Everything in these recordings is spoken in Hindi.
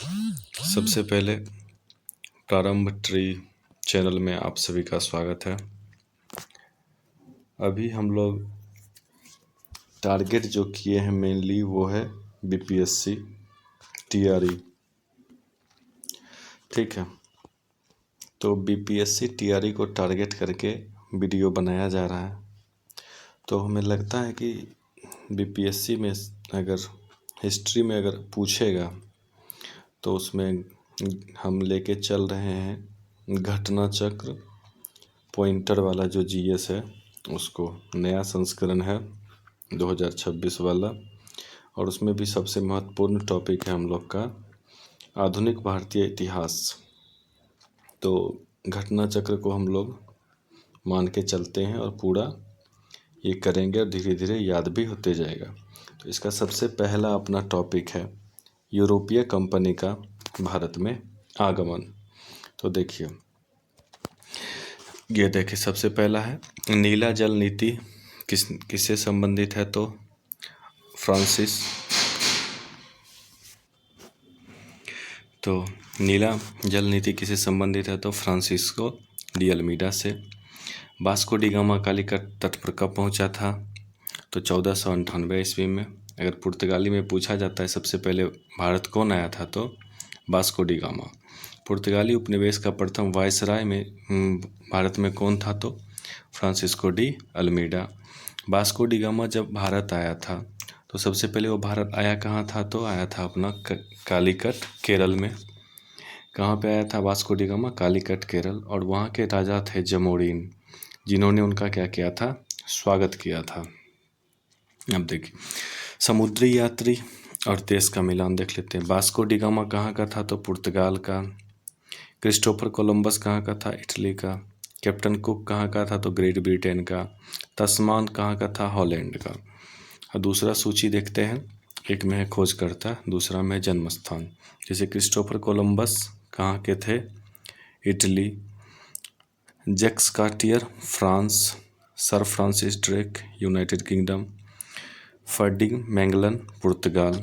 सबसे पहले प्रारंभ ट्री चैनल में आप सभी का स्वागत है। अभी हम लोग टारगेट जो किए हैं मेनली वो है बीपीएससी टीआरई। ठीक है, तो बीपीएससी टीआरई को टारगेट करके वीडियो बनाया जा रहा है। तो हमें लगता है कि बीपीएससी में अगर हिस्ट्री में अगर पूछेगा तो उसमें हम लेके चल रहे हैं घटना चक्र पॉइंटर वाला जो जीएस है, उसको नया संस्करण है 2026 वाला। और उसमें भी सबसे महत्वपूर्ण टॉपिक है हम लोग का आधुनिक भारतीय इतिहास। तो घटना चक्र को हम लोग मान के चलते हैं और पूरा ये करेंगे और धीरे धीरे याद भी होते जाएगा। तो इसका सबसे पहला अपना टॉपिक है यूरोपीय कंपनी का भारत में आगमन। तो देखिए, ये देखिए सबसे पहला है नीला जल नीति किससे संबंधित है, तो फ्रांसिस। तो नीला जल नीति किससे संबंधित है, तो फ्रांसिस्को डी अल्मीडा से। वास्को डी गामा कालीकट तट पर कब पहुंचा था, तो 1498 ईस्वी में। अगर पुर्तगाली में पूछा जाता है सबसे पहले भारत कौन आया था, तो वास्को डी गामा। पुर्तगाली उपनिवेश का प्रथम वायसराय में भारत में कौन था, तो Francisco de Almeida. Vasco D gamma जब भारत आया था तो सबसे पहले वो भारत आया कहाँ था, तो आया था अपना कालीकट केरल में। कहाँ पे आया था Vasco D gamma, Calicut Kerala. और वहाँ के राजा थे जमोरिन, जिन्होंने उनका क्या किया था, स्वागत किया था। अब देखिए समुद्री यात्री और देश का मिलान देख लेते हैं। वास्को डी गामा कहाँ का था, तो पुर्तगाल का। क्रिस्टोफर कोलंबस कहाँ का था, इटली का। कैप्टन कुक कहाँ का था, तो ग्रेट ब्रिटेन का। तस्मान कहाँ का था, हॉलैंड का। और दूसरा सूची देखते हैं, एक में है खोजकर्ता, दूसरा में है जन्म स्थान। जैसे क्रिस्टोफर कोलंबस कहाँ के थे, Italy. Jacques Cartier France. Sir Francis Drake United Kingdom. Ferdinand Magellan पुर्तगाल।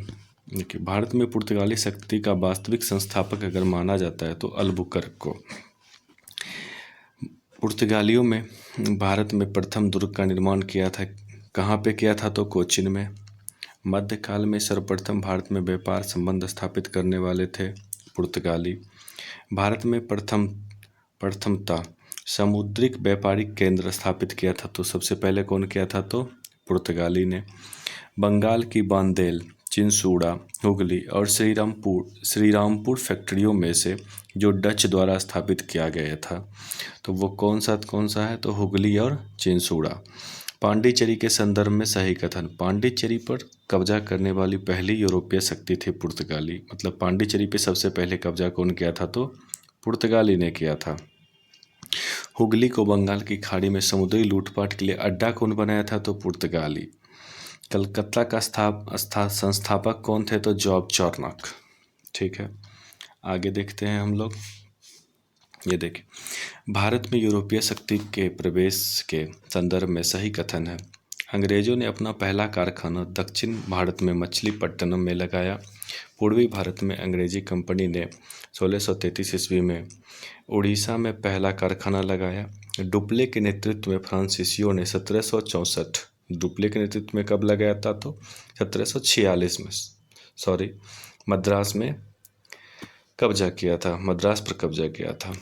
देखिए भारत में पुर्तगाली शक्ति का वास्तविक संस्थापक अगर माना जाता है तो अल्बुकर्क को। पुर्तगालियों में भारत में प्रथम दुर्ग का निर्माण किया था, कहाँ पे किया था, तो कोचिन में। मध्यकाल में सर्वप्रथम भारत में व्यापार संबंध स्थापित करने वाले थे पुर्तगाली। भारत में प्रथमता समुद्रिक व्यापारिक केंद्र स्थापित किया था, तो सबसे पहले कौन किया था, तो पुर्तगाली ने। बंगाल की बांदेल, चिंसूड़ा, हुगली और श्रीरामपुर फैक्ट्रियों में से जो डच द्वारा स्थापित किया गया था, तो वो कौन सा है, तो हुगली और चिंसूड़ा। पांडिचेरी के संदर्भ में सही कथन। पांडिचेरी पर कब्जा करने वाली पहली यूरोपीय शक्ति थी पुर्तगाली। मतलब पांडिचेरी पे सबसे पहले कब्जा कौन किया था, तो पुर्तगाली ने किया था। हुगली को बंगाल की खाड़ी में समुद्री लूटपाट के लिए अड्डा कौन बनाया था, तो पुर्तगाली। कलकत्ता का संस्थापक कौन थे, तो जॉब चार्नक। ठीक है, आगे देखते हैं हम लोग। ये देखिए भारत में यूरोपीय शक्ति के प्रवेश के संदर्भ में सही कथन है। अंग्रेजों ने अपना पहला कारखाना दक्षिण भारत में मछलीपट्टनम में लगाया। पूर्वी भारत में अंग्रेजी कंपनी ने 1633 ईस्वी में उड़ीसा में पहला कारखाना लगाया। डुप्ले के नेतृत्व में फ्रांसीसियों ने 1764 डुप्ले के नेतृत्व में कब लगाया था, तो 1746 में मद्रास में कब्जा किया था, मद्रास पर कब्जा किया था।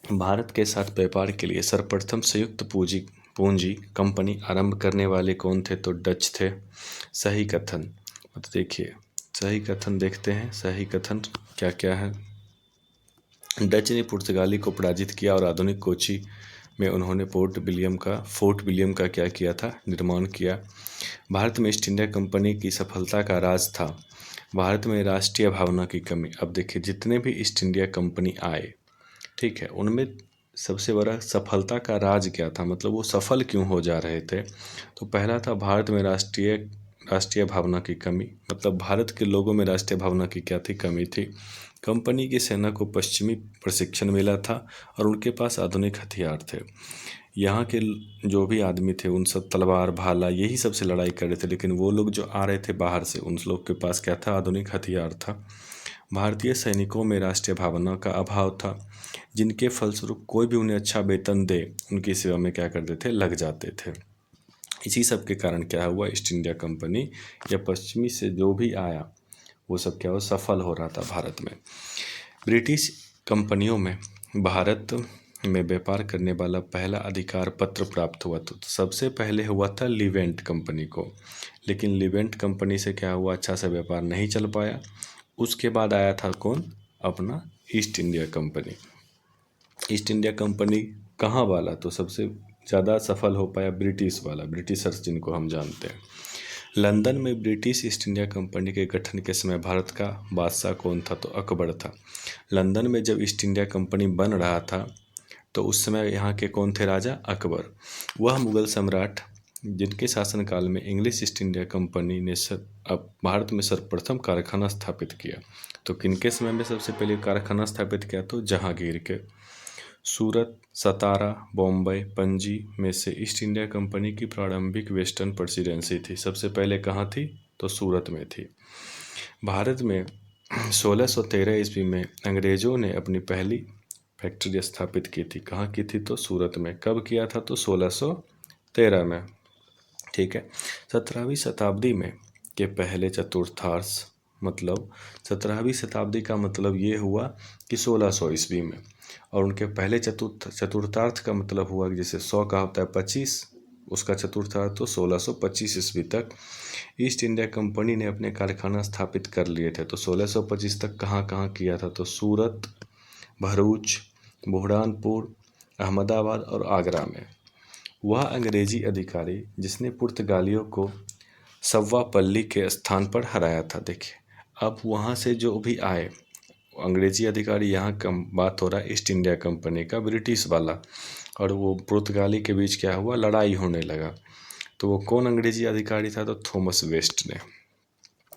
भारत के साथ व्यापार के लिए सर्वप्रथम संयुक्त पूंजी कंपनी आरंभ करने वाले कौन थे, तो डच थे। सही कथन, तो देखिए सही कथन देखते हैं, सही कथन क्या क्या है। डच ने पुर्तगाली को पराजित किया और आधुनिक कोची में उन्होंने फोर्ट विलियम का क्या किया था, निर्माण किया। भारत में ईस्ट इंडिया कंपनी की सफलता का राज था भारत में राष्ट्रीय भावना की कमी। अब देखिए जितने भी ईस्ट इंडिया कंपनी आए, ठीक है, उनमें सबसे बड़ा सफलता का राज क्या था, मतलब वो सफल क्यों हो जा रहे थे, तो पहला था भारत में राष्ट्रीय भावना की कमी। मतलब भारत के लोगों में राष्ट्रीय भावना की क्या थी, कमी थी। कंपनी की सेना को पश्चिमी प्रशिक्षण मिला था और उनके पास आधुनिक हथियार थे। यहाँ के जो भी आदमी थे उन सब तलवार भाला यही सब से लड़ाई कर रहे थे, लेकिन वो लोग जो आ रहे थे बाहर से उन लोग के पास क्या था, आधुनिक हथियार था। भारतीय सैनिकों में राष्ट्रीय भावना का अभाव था, जिनके फलस्वरूप कोई भी उन्हें अच्छा वेतन दे उनकी सेवा में क्या करते थे, लग जाते थे। इसी सब के कारण क्या हुआ, ईस्ट इंडिया कंपनी या पश्चिमी से जो भी आया वो सब क्या हुआ, सफल हो रहा था भारत में। ब्रिटिश कंपनियों में भारत में व्यापार करने वाला पहला अधिकार पत्र प्राप्त हुआ तो सबसे पहले हुआ था लिवेंट कंपनी को, लेकिन लिवेंट कंपनी से क्या हुआ, अच्छा सा व्यापार नहीं चल पाया। उसके बाद आया था कौन, अपना east India company. East India company कहाँ वाला, तो सबसे ज़्यादा सफल हो पाया ब्रिटिश वाला, ब्रिटिशर्स जिनको हम जानते हैं। लंदन में ब्रिटिश ईस्ट इंडिया कंपनी के गठन के समय भारत का बादशाह कौन था, तो अकबर था। लंदन में जब ईस्ट इंडिया कंपनी बन रहा था तो उस समय यहाँ के कौन थे, राजा अकबर। वह मुगल सम्राट जिनके शासनकाल में इंग्लिश ईस्ट इंडिया कंपनी ने अब भारत में सर्वप्रथम कारखाना स्थापित किया। तो किनके समय में सबसे पहले कारखाना स्थापित किया, तो जहांगीर के। सूरत, सतारा, बॉम्बे, पणजी में से ईस्ट इंडिया कंपनी की प्रारंभिक वेस्टर्न प्रेसिडेंसी थी। सबसे पहले कहाँ थी, तो सूरत में थी। भारत में 1613 ईस्वी में अंग्रेजों ने अपनी पहली फैक्ट्री स्थापित की थी। कहाँ की थी, तो सूरत में। कब किया था, तो 1613 में। ठीक है। 17वीं शताब्दी में के पहले चतुर्थांश, मतलब 17वीं शताब्दी का मतलब ये हुआ कि 1600 ईस्वी में, और उनके पहले चतुर्थार्थ का मतलब हुआ कि जैसे 100 का होता है 25, उसका चतुर्थार्थ तो 1625 ईस्वी तक ईस्ट इंडिया कंपनी ने अपने कारखाना स्थापित कर लिए थे। तो 1625 तक कहाँ कहाँ किया था, तो सूरत, भरूच, बुरहानपुर, अहमदाबाद और आगरा में। वह अंग्रेजी अधिकारी जिसने पुर्तगालियों को सव्वापल्ली के स्थान पर हराया था। देखिए, अब वहाँ से जो भी आए अंग्रेजी अधिकारी, यहाँ कम बात हो रहा है ईस्ट इंडिया कंपनी का, ब्रिटिश वाला, और वो पुर्तगाली के बीच क्या हुआ, लड़ाई होने लगा। तो वो कौन अंग्रेजी अधिकारी था, तो थॉमस वेस्ट ने।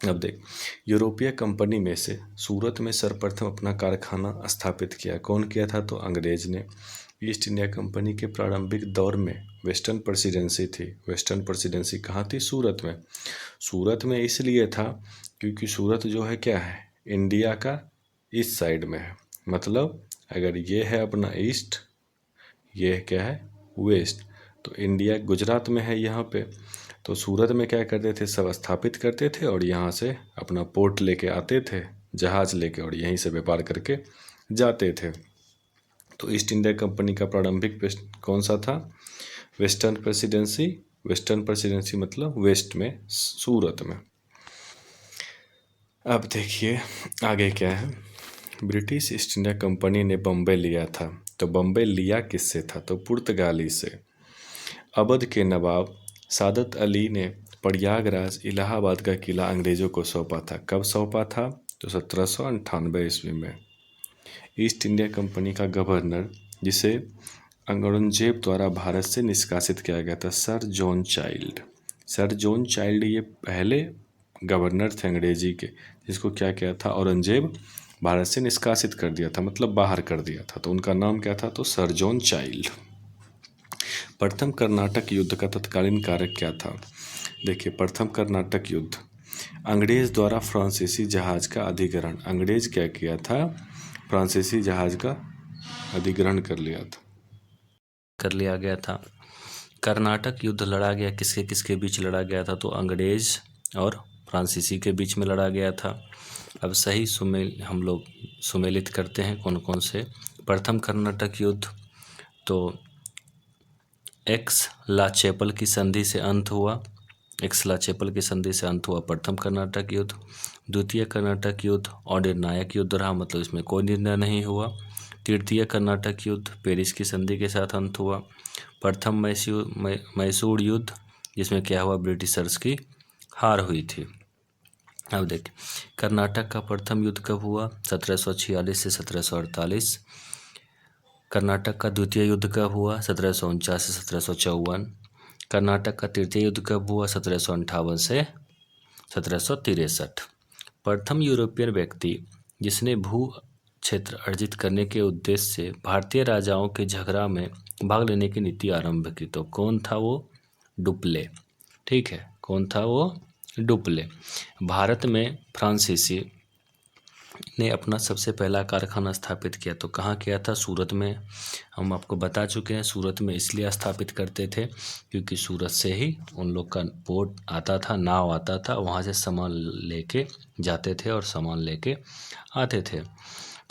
अब देख, यूरोपीय कंपनी में से सूरत में सर्वप्रथम अपना कारखाना स्थापित किया। कौन किया था, तो अंग्रेज ने। ईस्ट इंडिया कंपनी के प्रारंभिक दौर में वेस्टर्न प्रेसिडेंसी थी। वेस्टर्न प्रेसिडेंसी कहाँ थी, सूरत में। सूरत में इसलिए था क्योंकि सूरत जो है क्या है, इंडिया का इस साइड में है। मतलब अगर ये है अपना ईस्ट, ये क्या है वेस्ट, तो इंडिया गुजरात में है यहाँ पे। तो सूरत में क्या करते थे, सब स्थापित करते थे और यहाँ से अपना पोर्ट लेके आते थे, जहाज़ लेके, और यहीं से व्यापार करके जाते थे। तो ईस्ट इंडिया कंपनी का प्रारंभिक कौन सा था, वेस्टर्न प्रेसिडेंसी। वेस्टर्न प्रेसिडेंसी मतलब वेस्ट में, सूरत में। अब देखिए आगे क्या है। ब्रिटिश ईस्ट इंडिया कंपनी ने बम्बई लिया था। तो बम्बई लिया किससे था, तो पुर्तगाली से। अवध के नवाब सादत अली ने प्रयागराज इलाहाबाद का किला अंग्रेजों को सौंपा था। कब सौंपा था, तो 1798 ईस्वी में। ईस्ट इंडिया कंपनी का गवर्नर, जिसे औरंगजेब द्वारा भारत से निष्कासित किया गया था, sir John child. Sir John child ये पहले गवर्नर थे अंग्रेजी के, जिसको क्या किया था, औरंगजेब भारत से निष्कासित कर दिया था, मतलब बाहर कर दिया था। तो उनका नाम क्या था, तो सर जॉन चाइल्ड। प्रथम कर्नाटक युद्ध का तत्कालीन कारक क्या था। देखिए, प्रथम कर्नाटक युद्ध, अंग्रेज द्वारा फ्रांसीसी जहाज का अधिग्रहण। अंग्रेज क्या किया था, फ्रांसीसी जहाज का अधिग्रहण कर लिया गया था। कर्नाटक युद्ध लड़ा गया किसके किसके बीच लड़ा गया था, तो अंग्रेज और फ्रांसीसी के बीच में लड़ा गया था। अब सही हम लोग सुमेलित करते हैं कौन कौन से। प्रथम कर्नाटक युद्ध तो एक्स ला चैपल की संधि से अंत हुआ। एक्स ला चैपल की संधि से अंत हुआ प्रथम कर्नाटक युद्ध। द्वितीय कर्नाटक युद्ध और निर्णायक युद्ध रहा, मतलब इसमें कोई निर्णय नहीं हुआ। तृतीय कर्नाटक युद्ध पेरिस की संधि के साथ अंत हुआ। प्रथम मैसूर युद्ध, जिसमें क्या हुआ, ब्रिटिशर्स की हार हुई थी। अब देखिए, कर्नाटक का प्रथम युद्ध कब हुआ, 1746 से 1748। कर्नाटक का द्वितीय युद्ध कब हुआ, 1749 से 1754। कर्नाटक का तृतीय युद्ध कब हुआ, 1758 से 1763। प्रथम यूरोपियन व्यक्ति जिसने भू क्षेत्र अर्जित करने के उद्देश्य से भारतीय राजाओं के झगड़ा में भाग लेने की नीति आरंभ की, तो कौन था वो, डुप्ले। ठीक है, कौन था वो, डुप्ले। भारत में फ्रांसीसी ने अपना सबसे पहला कारखाना स्थापित किया? तो कहाँ किया था? सूरत में। हम आपको बता चुके हैं, सूरत में इसलिए स्थापित करते थे क्योंकि सूरत से ही उन लोग का बोट आता था, नाव आता था, वहाँ से सामान लेके जाते थे और सामान लेके आते थे।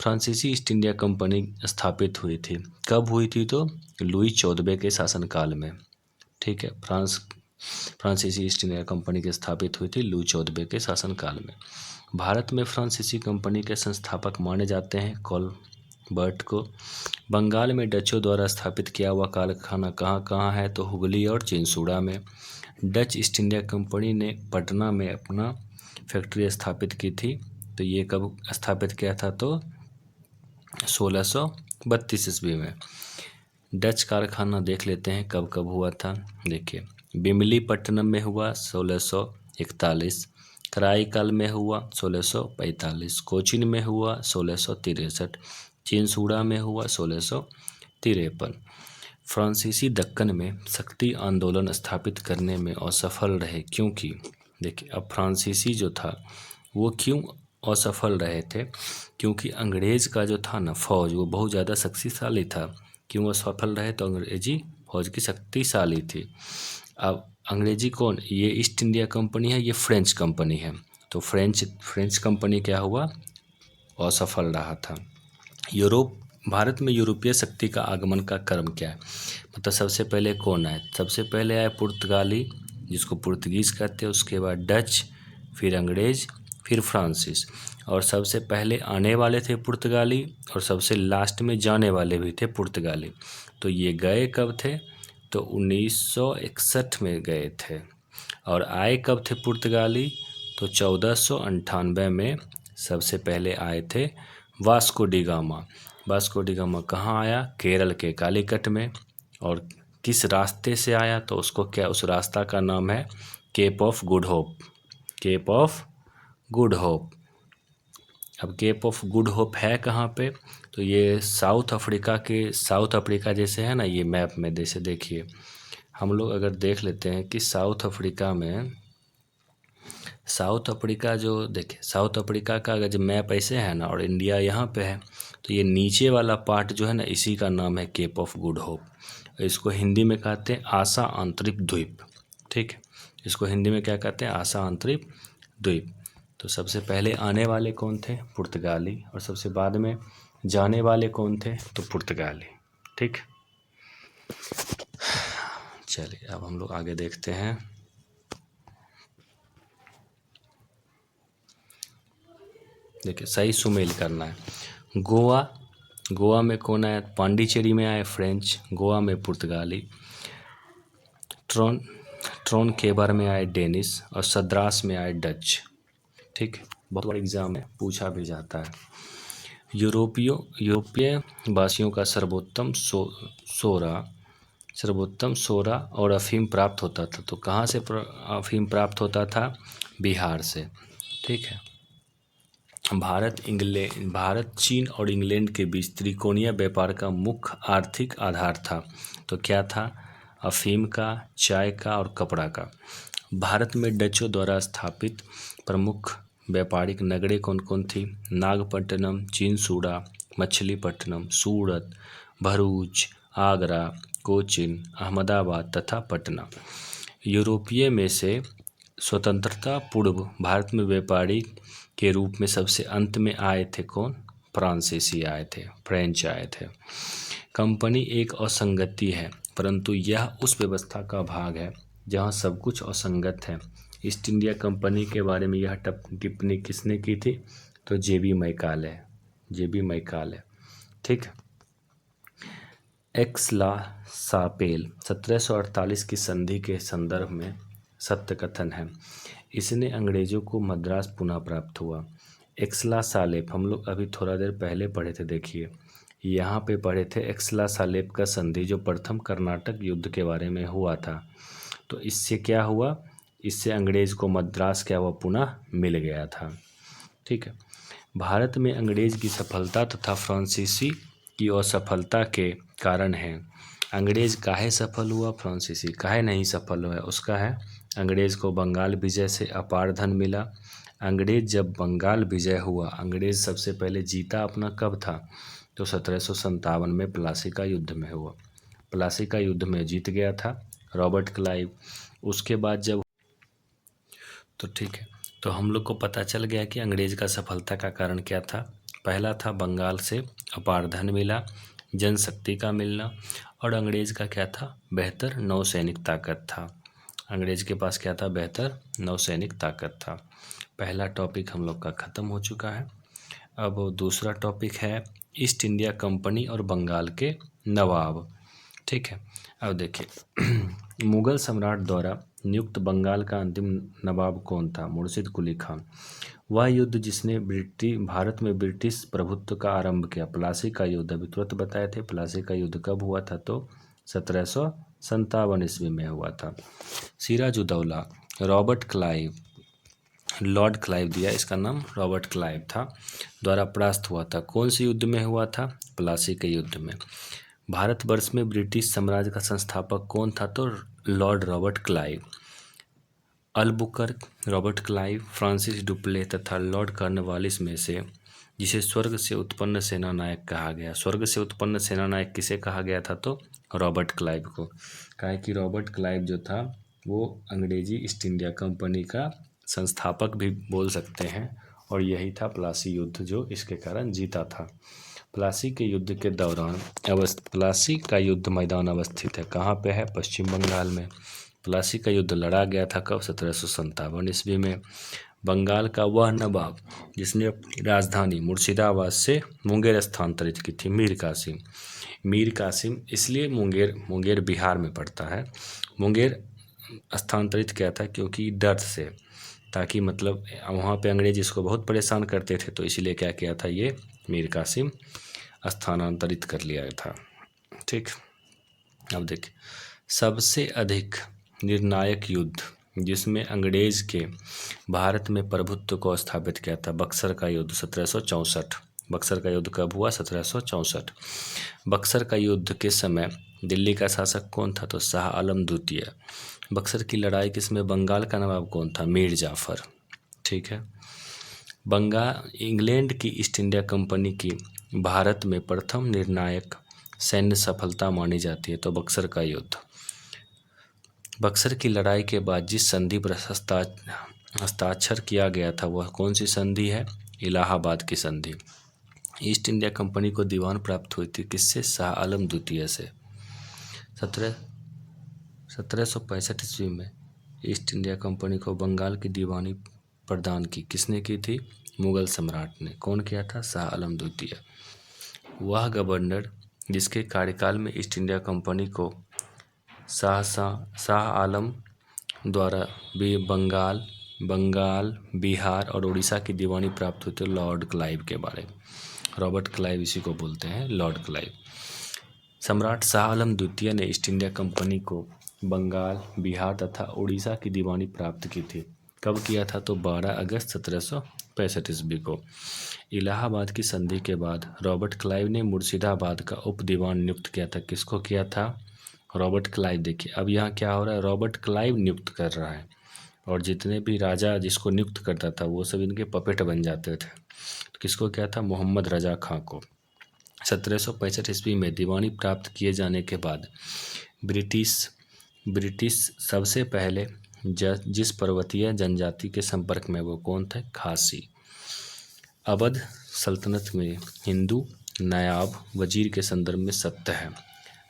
फ्रांसीसी ईस्ट इंडिया कंपनी स्थापित हुई थी, कब हुई थी? तो लुई 14वें के शासनकाल में। ठीक है, फ्रांसीसी ईस्ट इंडिया कंपनी की स्थापित हुई थी लुई 14वें के शासनकाल में। भारत में फ्रांसीसी कंपनी के संस्थापक माने जाते हैं कोलबर्ट को। बंगाल में डचों द्वारा स्थापित किया हुआ कारखाना कहाँ कहाँ है? तो हुगली और चिंसुड़ा में। डच ईस्ट इंडिया कंपनी ने पटना में अपना फैक्ट्री स्थापित की थी, तो ये कब स्थापित किया था? तो 1632 ईस्वी में। डच कारखाना देख लेते हैं कब कब हुआ था। देखिए, बिमलीपट्टनम में हुआ 1641, कराईकल में हुआ 1645, कोचीन में हुआ 1663, चिंसुड़ा में हुआ 1653। फ्रांसीसी दक्कन में शक्ति आंदोलन स्थापित करने में असफल रहे, क्योंकि देखिए, अब फ्रांसीसी जो था वो क्यों असफल रहे थे? क्योंकि अंग्रेज का जो था ना फौज, वो बहुत ज़्यादा शक्तिशाली था। क्यों असफल रहे? तो अंग्रेजी फौज की शक्तिशाली थी। अब अंग्रेजी कौन? ये ईस्ट इंडिया कंपनी है, ये फ्रेंच कंपनी है। तो फ्रेंच कंपनी क्या हुआ? असफल रहा था। भारत में यूरोपीय शक्ति का आगमन का क्रम क्या है? मतलब सबसे पहले कौन आए? सबसे पहले आए पुर्तगाली, जिसको पुर्तगीज़ कहते हैं, उसके बाद डच, फिर अंग्रेज, फिर फ्रांसीस। और सबसे पहले आने वाले थे पुर्तगाली और सबसे लास्ट में जाने वाले भी थे पुर्तगाली। तो ये गए कब थे? तो 1961 में गए थे। और आए कब थे पुर्तगाली? तो 1498 में सबसे पहले आए थे Vasco D gamma. Vasco D gamma कहाँ आया? केरल के कालीकट में। और किस रास्ते से आया? तो उसको क्या, उस रास्ता का नाम है Cape of Good Hope. Cape of Good Hope. अब केप ऑफ गुड होप है कहाँ पे? तो ये साउथ अफ्रीका जैसे है ना, ये मैप में जैसे देखिए, हम लोग अगर देख लेते हैं कि साउथ अफ्रीका का अगर जब मैप ऐसे है ना और इंडिया यहाँ पे है, तो ये नीचे वाला पार्ट जो है ना, इसी का नाम है केप ऑफ गुड होप। इसको हिंदी में कहते हैं आशा अंतरिक्ष द्वीप। ठीक है, इसको हिंदी में क्या कहते हैं? आशा अंतरिक्ष द्वीप। तो सबसे पहले आने वाले कौन थे? पुर्तगाली। और सबसे बाद में जाने वाले कौन थे? तो पुर्तगाली। ठीक, चलिए अब हम लोग आगे देखते हैं। देखिए, सही सुमेल करना है। गोवा में कौन आया? पांडिचेरी में आए फ्रेंच, गोवा में पुर्तगाली, ट्रोन केबर में आए डेनिस और सद्रास में आए डच। ठीक, बहुत बड़ा एग्जाम में पूछा भी जाता है। यूरोपीय वासियों का सर्वोत्तम सोरा और अफीम प्राप्त होता था। तो कहाँ से अफीम प्राप्त होता था? बिहार से। ठीक है, भारत, चीन और इंग्लैंड के बीच त्रिकोणीय व्यापार का मुख्य आर्थिक आधार था। तो क्या था? अफीम का, चाय का और कपड़ा का। भारत में डचों द्वारा स्थापित प्रमुख व्यापारिक नगरें कौन कौन थी? नागपट्टनम, चिंसुड़ा, मछलीपट्टनम, सूरत, भरूच, आगरा, कोचिन, अहमदाबाद तथा पटना। यूरोपीय में से स्वतंत्रता पूर्व भारत में व्यापारी के रूप में सबसे अंत में आए थे कौन? फ्रांसीसी आए थे, फ्रेंच आए थे। कंपनी एक असंगति है, परंतु यह उस व्यवस्था का भाग है जहां सब कुछ असंगत है। ईस्ट इंडिया कंपनी के बारे में यह टिप्पणी किसने की थी? तो जेबी मैकाले। ठीक, एक्स-ला-सापेल 1748 की संधि के संदर्भ में सत्य कथन है। इसने अंग्रेजों को मद्रास पुनः प्राप्त हुआ। एक्सला-सालेप हम लोग अभी थोड़ा देर पहले पढ़े थे। देखिए, यहाँ पे पढ़े थे एक्सला-सालेप का संधि, जो प्रथम कर्नाटक युद्ध के बारे में हुआ था। तो इससे क्या हुआ? इससे अंग्रेज को मद्रास क्या हुआ? पुनः मिल गया था। ठीक है, भारत में अंग्रेज की सफलता तथा फ्रांसीसी की असफलता के कारण है। अंग्रेज काहे सफल हुआ, फ्रांसीसी काहे नहीं सफल हुआ? उसका है, अंग्रेज को बंगाल विजय से अपार धन मिला। अंग्रेज जब बंगाल विजय हुआ, अंग्रेज सबसे पहले जीता अपना कब था, तो 1757 में प्लासी का युद्ध में हुआ। प्लासी का युद्ध में जीत गया था रॉबर्ट क्लाइव। उसके बाद जब तो ठीक है, तो हम लोग को पता चल गया कि अंग्रेज का सफलता का कारण क्या था। पहला था बंगाल से अपार धन मिला, जनशक्ति का मिलना, और अंग्रेज का क्या था, बेहतर नौसैनिक ताकत था। अंग्रेज के पास क्या था, बेहतर नौसैनिक ताकत था। पहला टॉपिक हम लोग का ख़त्म हो चुका है। अब दूसरा टॉपिक है ईस्ट इंडिया कंपनी और बंगाल के नवाब। ठीक है, अब देखिए मुगल सम्राट द्वारा नियुक्त बंगाल का अंतिम नवाब कौन था, मुर्शिद कुली खान। वह युद्ध जिसने भारत में ब्रिटिश प्रभुत्व का आरंभ किया। प्लासी का युद्ध अभी तुरंत बताए थे। प्लासी का युद्ध कब हुआ था, तो 1757 ईस्वी में हुआ था। Sirajuddaulah Robert Clive, Lord Clive दिया, इसका नाम रॉबर्ट क्लाइव था, द्वारा परास्त हुआ था। कौन से युद्ध में हुआ था, प्लासी के युद्ध में। भारतवर्ष में ब्रिटिश साम्राज्य का संस्थापक कौन था, तो Lord Robert Clive. Albuquerque, Robert Clive, Francis Dupleix तथा लॉर्ड कॉर्नवालिस में से जिसे स्वर्ग से उत्पन्न सेना नायक कहा गया। स्वर्ग से उत्पन्न सेना नायक किसे कहा गया था, तो रॉबर्ट क्लाइव को। कहा कि रॉबर्ट क्लाइव जो था वो अंग्रेजी ईस्ट इंडिया कंपनी का संस्थापक भी बोल सकते हैं, और यही था प्लासी युद्ध जो इसके कारण जीता था। प्लासी के युद्ध के दौरान प्लासी का युद्ध मैदान अवस्थित है, कहाँ पे है, पश्चिम बंगाल में। प्लासी का युद्ध लड़ा गया था कब, 1757 ईस्वी में। बंगाल का वह नवाब जिसने अपनी राजधानी मुर्शिदाबाद से मुंगेर स्थानांतरित की थी, मीर कासिम। मीर कासिम इसलिए मुंगेर बिहार में पड़ता है, मुंगेर स्थानांतरित किया था क्योंकि डर से, ताकि मतलब वहाँ पे अंग्रेज इसको बहुत परेशान करते थे, तो इसलिए क्या किया था, ये मीर कासिम स्थानांतरित कर लिया था। ठीक, अब देखिए सबसे अधिक निर्णायक युद्ध जिसमें अंग्रेज के भारत में प्रभुत्व को स्थापित किया था, बक्सर का युद्ध 1764। बक्सर का युद्ध कब हुआ, 1764। बक्सर का युद्ध के समय दिल्ली का शासक कौन था, तो शाह आलम द्वितीय। बक्सर की लड़ाई किसमें, बंगाल का नवाब कौन था, मीर जाफर। ठीक है, इंग्लैंड की ईस्ट इंडिया कंपनी की भारत में प्रथम निर्णायक सैन्य सफलता मानी जाती है, तो बक्सर का युद्ध। बक्सर की लड़ाई के बाद जिस संधि पर हस्ताक्षर किया गया था वह कौन सी संधि है, इलाहाबाद की संधि। ईस्ट इंडिया कंपनी को दीवान प्राप्त हुई थी किससे, शाह आलम द्वितीय से। 1765 ईस्वी में ईस्ट इंडिया कंपनी को बंगाल की दीवानी प्रदान की, किसने की थी, मुगल सम्राट ने। कौन किया था, शाह आलम द्वितीय। वह गवर्नर जिसके कार्यकाल में ईस्ट इंडिया कंपनी को शाह आलम द्वारा भी बंगाल, बिहार और उड़ीसा की दीवानी प्राप्त हुई थी, लॉर्ड क्लाइव के बारे में। रॉबर्ट क्लाइव इसी को बोलते हैं, लॉर्ड क्लाइव। सम्राट शाह आलम द्वितीय ने ईस्ट इंडिया कंपनी को बंगाल, बिहार तथा उड़ीसा की दीवानी प्राप्त की थी। कब किया था, तो 12 अगस्त 1765 ईस्वी को। इलाहाबाद की संधि के बाद रॉबर्ट क्लाइव ने मुर्शिदाबाद का उप दीवान नियुक्त किया था। किसको किया था, रॉबर्ट क्लाइव। देखिए अब यहाँ क्या हो रहा है, रॉबर्ट क्लाइव नियुक्त कर रहा है, और जितने भी राजा जिसको नियुक्त करता था वो सब इनके पपेट बन जाते थे। तो किसको क्या था, मोहम्मद रजा खां को। 1765 ईस्वी में दीवानी प्राप्त किए जाने के बाद ब्रिटिश सबसे पहले जिस पर्वतीय जनजाति के संपर्क में वो कौन थे, खासी। अवध सल्तनत में हिंदू नायाब वजीर के संदर्भ में सत्य है।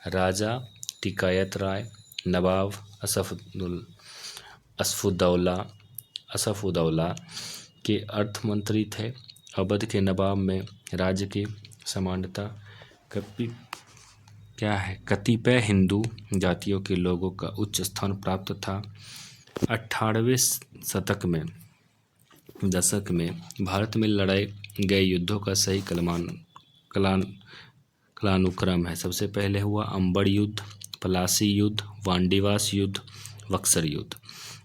राजा टिकायत राय, नवाब असफुद्दौला के अर्थ मंत्री थे। अवध के नवाब में राज्य की समानता क्या है, कतिपय हिंदू जातियों के लोगों का उच्च स्थान प्राप्त था। 18वें दशक में भारत में लड़ाए गए युद्धों का सही कालानुक्रम है। सबसे पहले हुआ अंबर युद्ध, प्लासी युद्ध, वांडीवास युद्ध, बक्सर युद्ध।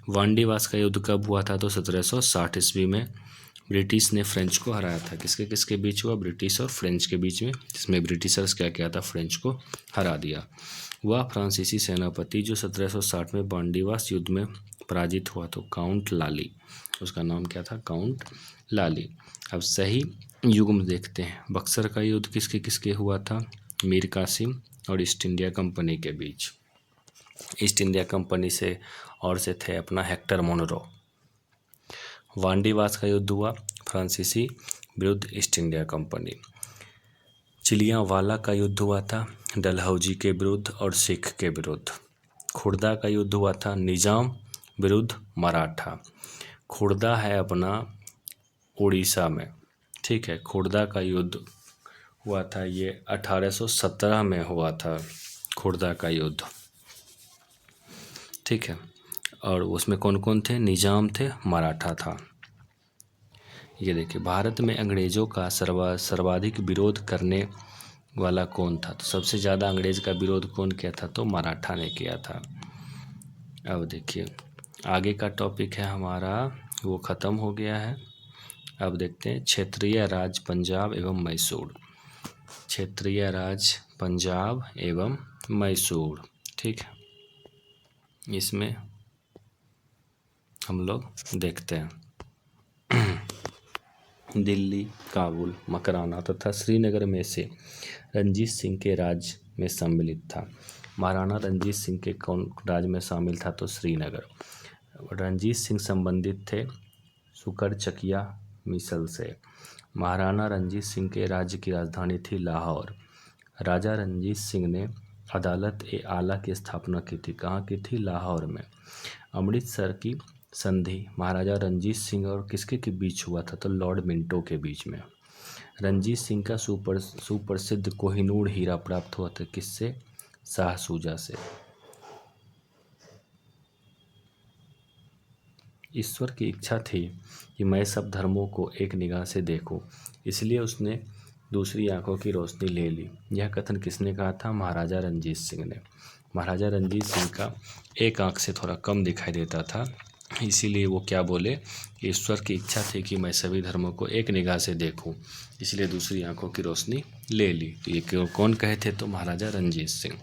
वांडीवास का युद्ध कब हुआ था, तो 1760 ईस्वी में ब्रिटिश ने फ्रेंच को हराया था। किसके बीच हुआ, ब्रिटिश और फ्रेंच के बीच में, जिसमें ब्रिटिशर्स क्या किया था, फ्रेंच को हरा दिया। वह फ्रांसीसी सेनापति जो 1760 में वांडीवास युद्ध में पराजित हुआ, तो काउंट लाली। उसका नाम क्या था? काउंट लाली। अब सही युग्म देखते हैं। बक्सर का युद्ध किसके किसके हुआ था? मीर कासिम और ईस्ट इंडिया कंपनी के बीच। ईस्ट इंडिया कंपनी से और से थे अपना हेक्टर मोनरो। वांडीवास का युद्ध हुआ फ्रांसीसी विरुद्ध ईस्ट इंडिया कंपनी। चिलियांवाला का युद्ध हुआ था डलहौजी के विरुद्ध और सिख के विरुद्ध। खुर्दा का युद्ध हुआ था निजाम विरुद्ध मराठा। खुर्दा है अपना उड़ीसा में, ठीक है। खुर्दा का युद्ध हुआ था, ये 1817 में हुआ था खुर्दा का युद्ध, ठीक है। और उसमें कौन कौन थे? निजाम थे, मराठा था। ये देखिए, भारत में अंग्रेजों का सर्वाधिक विरोध करने वाला कौन था? तो सबसे ज़्यादा अंग्रेज का विरोध कौन किया था? तो मराठा ने किया था। अब देखिए, आगे का टॉपिक है हमारा, वो ख़त्म हो गया है। अब देखते हैं क्षेत्रीय राज पंजाब एवं मैसूर। क्षेत्रीय राज पंजाब एवं मैसूर, ठीक है। इसमें हम लोग देखते हैं दिल्ली, काबुल, मकराना तथा श्रीनगर में से रंजीत सिंह के राज में सम्मिलित था। महाराणा रंजीत सिंह के कौन राज में शामिल था? तो श्रीनगर। रंजीत सिंह संबंधित थे सुकरचकिया मिसल से। महाराणा रंजीत सिंह के राज्य की राजधानी थी लाहौर। राजा रंजीत सिंह ने अदालत ए आला की स्थापना की थी। कहाँ की थी? लाहौर में। अमृतसर की संधि महाराजा रंजीत सिंह और किसके के बीच हुआ था? तो लॉर्ड मिंटो के बीच में। रंजीत सिंह का सुप्रसिद्ध कोहिनूर हीरा प्राप्त हुआ था किससे? शाह सूजा से। ईश्वर की इच्छा थी कि मैं सब धर्मों को एक निगाह से देखूं, इसलिए उसने दूसरी आंखों की रोशनी ले ली। यह कथन किसने कहा था? महाराजा रंजीत सिंह ने। महाराजा रंजीत सिंह का एक आंख से थोड़ा कम दिखाई देता था, इसीलिए वो क्या बोले? ईश्वर की इच्छा थी कि मैं सभी धर्मों को एक निगाह से देखूं, इसलिए दूसरी आंखों की रोशनी ले ली। तो ये कौन कहे थे? तो महाराजा रंजीत सिंह।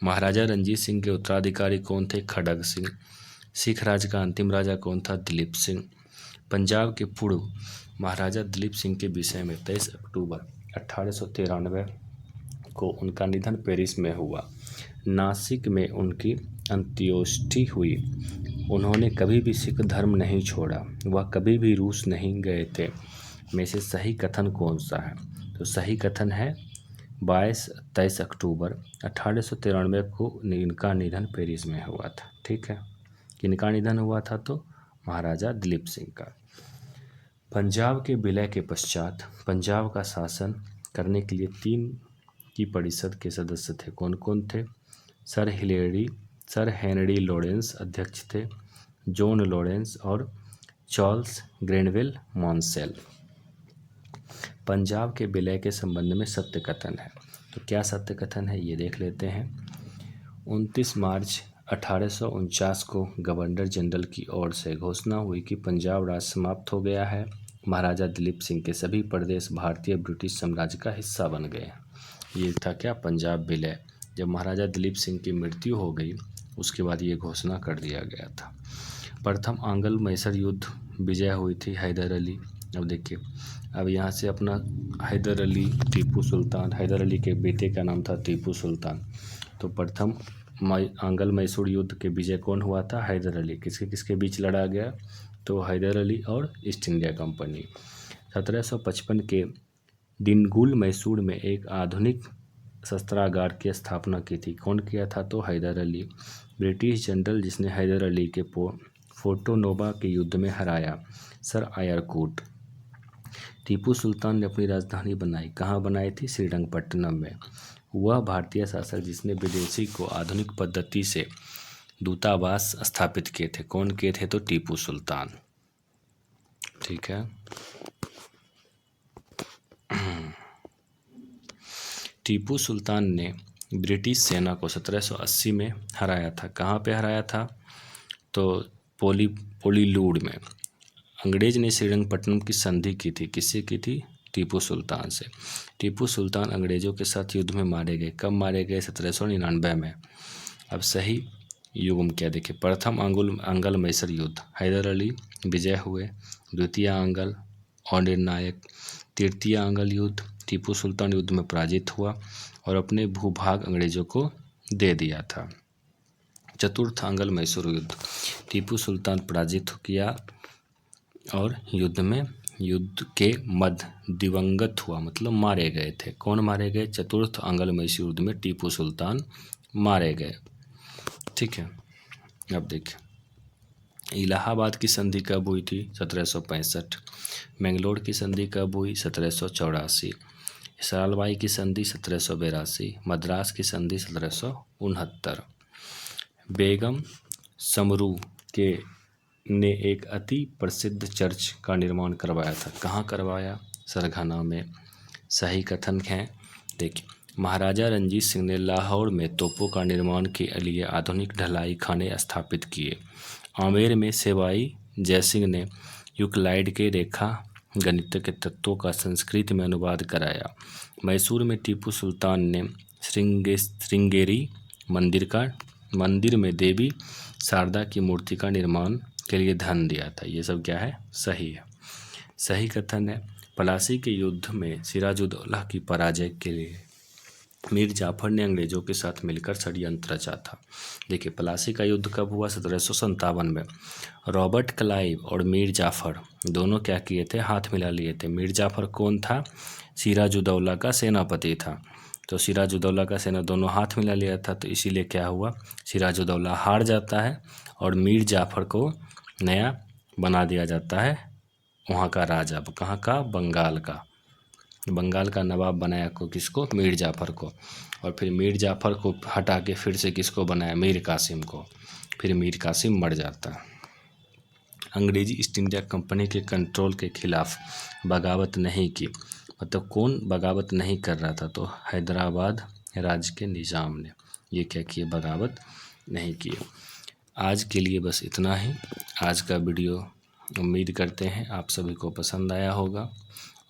महाराजा रंजीत सिंह के उत्तराधिकारी कौन थे? खड़ग सिंह। सिख राज का अंतिम राजा कौन था? दिलीप सिंह। पंजाब के पूर्व महाराजा दिलीप सिंह के विषय में 23 अक्टूबर 1893 को उनका निधन पेरिस में हुआ। नासिक में उनकी अंत्योष्टि हुई। उन्होंने कभी भी सिख धर्म नहीं छोड़ा, वह कभी भी रूस नहीं गए थे। में से सही कथन कौन सा है? तो सही कथन है 23 अक्टूबर 1893 को इनका निधन पेरिस में हुआ था, ठीक है। किनका निधन हुआ था? तो महाराजा दिलीप सिंह का। पंजाब के विलय के पश्चात पंजाब का शासन करने के लिए 3 की परिषद के सदस्य थे। कौन कौन थे? सर हेनरी लॉरेंस अध्यक्ष थे, जॉन लॉरेंस और चार्ल्स ग्रेनविल मॉन्सेल। पंजाब के विलय के संबंध में सत्य कथन है। तो क्या सत्य कथन है, ये देख लेते हैं। 29 मार्च 1849 को गवर्नर जनरल की ओर से घोषणा हुई कि पंजाब राज्य समाप्त हो गया है। महाराजा दिलीप सिंह के सभी प्रदेश भारतीय ब्रिटिश साम्राज्य का हिस्सा बन गए। ये था क्या? पंजाब विलय। जब महाराजा दिलीप सिंह की मृत्यु हो गई, उसके बाद ये घोषणा कर दिया गया था। प्रथम आंग्ल मैसूर युद्ध विजय हुई थी हैदर अली। अब देखिए, अब यहाँ से अपना हैदर अली, टीपू सुल्तान, हैदर अली के बेटे का नाम था टीपू सुल्तान। तो प्रथम आंग्ल मैसूर युद्ध के विजय कौन हुआ था? हैदर अली। किसके किसके बीच लड़ा गया? तो हैदर अली और ईस्ट इंडिया कंपनी। 1755 के डिंगुल मैसूर में एक आधुनिक शस्त्रागार की स्थापना की थी। कौन किया था? तो हैदर अली। ब्रिटिश जनरल जिसने हैदर अली के फोर्टो नोवा के युद्ध में हराया, सर आयरकूट। टीपू सुल्तान ने अपनी राजधानी बनाई। कहाँ बनाई थी? श्रीरंगपट्टनम में। वह भारतीय शासक जिसने विदेशी को आधुनिक पद्धति से दूतावास स्थापित किए थे। कौन किए थे? तो टीपू सुल्तान, ठीक है। टीपू सुल्तान ने ब्रिटिश सेना को 1780 में हराया था। कहाँ पे हराया था? तो पोलीलूड में। अंग्रेज ने श्रीरंगपट्टनम की संधि की थी। किससे की थी? टीपू सुल्तान से। टीपू सुल्तान अंग्रेजों के साथ युद्ध में मारे गए। कब मारे गए? 1799 में। अब सही युग्म क्या देखिए, प्रथम आंग्ल मैसूर युद्ध, हैदर अली विजय हुए। द्वितीय आंग्ल अनिर्णायक। तृतीय आंग्ल युद्ध, टीपू सुल्तान युद्ध में पराजित हुआ और अपने भूभाग अंग्रेजों को दे दिया था। चतुर्थ आंग्ल मैसूर युद्ध, टीपू सुल्तान पराजित किया और युद्ध के मध्य दिवंगत हुआ, मतलब मारे गए थे। कौन मारे गए? चतुर्थ आंग्ल मैसूर युद्ध में टीपू सुल्तान मारे गए। ठीक है, अब देखिए इलाहाबाद की संधि कब हुई थी? 1765। मैंगलोर की संधि कब हुई? 1784। सरालबाई की संधि 1782। मद्रास की संधि 1769। बेगम समरू के ने एक अति प्रसिद्ध चर्च का निर्माण करवाया था। कहाँ करवाया? सरघाना में। सही कथन है। देखिए, महाराजा रंजीत सिंह ने लाहौर में तोपों का निर्माण के लिए आधुनिक ढलाई खाने स्थापित किए। आमेर में सेवाई जयसिंह ने यूक्लाइड के रेखा गणित के तत्वों का संस्कृत में अनुवाद कराया। मैसूर में टीपू सुल्तान ने श्रृंगेरी मंदिर में देवी शारदा की मूर्ति का निर्माण के लिए धन दिया था। ये सब क्या है? सही है। सही कथन है। प्लासी के युद्ध में सिराजुद्दौला की पराजय के लिए मीर जाफर ने अंग्रेजों के साथ मिलकर षड्यंत्र रचा था। देखिए, प्लासी का युद्ध कब हुआ? 1757 में। रॉबर्ट क्लाइव और मीर जाफर दोनों क्या किए थे? हाथ मिला लिए थे। मीर जाफर कौन था? सिराजुद्दौला का सेनापति था। तो सिराजुद्दौला का सेना दोनों हाथ मिला लिया था, तो इसीलिए क्या हुआ? सिराजुद्दौला हार जाता है और मीर जाफर को नया बना दिया जाता है वहाँ का राजा। कहाँ का? बंगाल का नवाब बनाया को किसको? मीर जाफर को। और फिर मीर जाफर को हटा के फिर से किसको बनाया? मीर कासिम को। फिर मीर कासिम मर जाता है। अंग्रेजी ईस्ट इंडिया कंपनी के कंट्रोल के खिलाफ बगावत नहीं की, मतलब कौन बगावत नहीं कर रहा था? तो हैदराबाद राज्य के निज़ाम ने। ये क्या किए? बगावत नहीं किए। आज के लिए बस इतना ही। आज का वीडियो उम्मीद करते हैं आप सभी को पसंद आया होगा।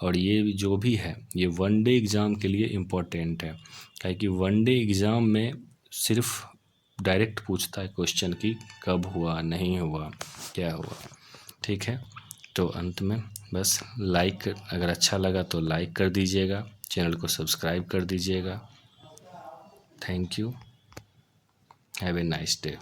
और ये जो भी है ये वनडे एग्ज़ाम के लिए इम्पोर्टेंट है, क्योंकि वनडे एग्ज़ाम में सिर्फ डायरेक्ट पूछता है क्वेश्चन कि कब हुआ, नहीं हुआ, क्या हुआ। ठीक है, तो अंत में बस लाइक, अगर अच्छा लगा तो लाइक कर दीजिएगा, चैनल को सब्सक्राइब कर दीजिएगा। Thank you, have a nice day.